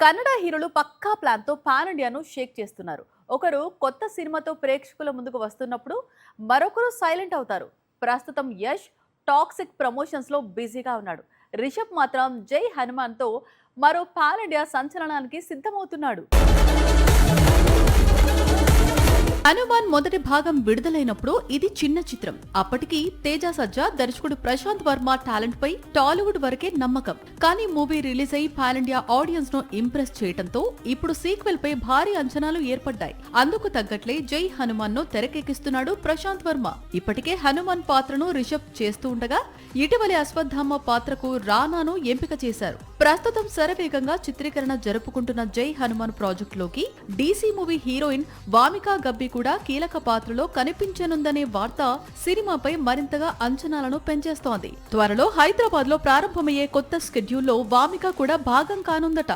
కన్నడ హీరోలు పక్కా ప్లాన్‌తో పాన్ ఇండియాను షేక్ చేస్తున్నారు. ఒకరు కొత్త సినిమాతో ప్రేక్షకుల ముందుకు వస్తున్నప్పుడు, మరొకరు సైలెంట్ అవుతారు. ప్రస్తుతం యష్ టాక్సిక్ ప్రమోషన్స్‌లో బిజీగా ఉన్నాడు. రిషబ్ మాత్రం జై హనుమాన్‌తో మరో పాన్ ఇండియా సంచలనానికి సిద్ధమవుతున్నాడు. హనుమాన్ మొదటి భాగం విడుదలైనప్పుడు ఇది చిన్న చిత్రం. అప్పటికి తేజ సజ్జా, దర్శకుడు ప్రశాంత్ వర్మ టాలెంట్ పై టాలీవుడ్ వరకే నమ్మకం. కానీ మూవీ రిలీజ్ అయి పాన్ ఇండియా ఆడియన్స్ ను ఇంప్రెస్ చేయడంతో ఇప్పుడు సీక్వెల్ పై భారీ అంచనాలు ఏర్పడ్డాయి. అందుకు తగ్గట్లే జై హనుమాన్ ను తెరకెక్కిస్తున్నాడు ప్రశాంత్ వర్మ. ఇప్పటికే హనుమాన్ పాత్రను రిషబ్ చేస్తూ ఉండగా, ఇటీవలి అశ్వత్థామ పాత్రకు రానాను ఎంపిక చేశారు. ప్రస్తుతం శరవేగంగా చిత్రీకరణ జరుపుకుంటున్న జై హనుమాన్ ప్రాజెక్టులోకి DC movie heroine Wamiqa Gabbi కూడా కీలక పాత్రలో కనిపించనుందనే వార్త సినిమాపై మరింతగా అంచనాలను పెంచేస్తోంది. త్వరలో హైదరాబాద్ లో ప్రారంభమయ్యే కొత్త స్కెడ్యూల్లో వామిక కూడా భాగం కానుందట.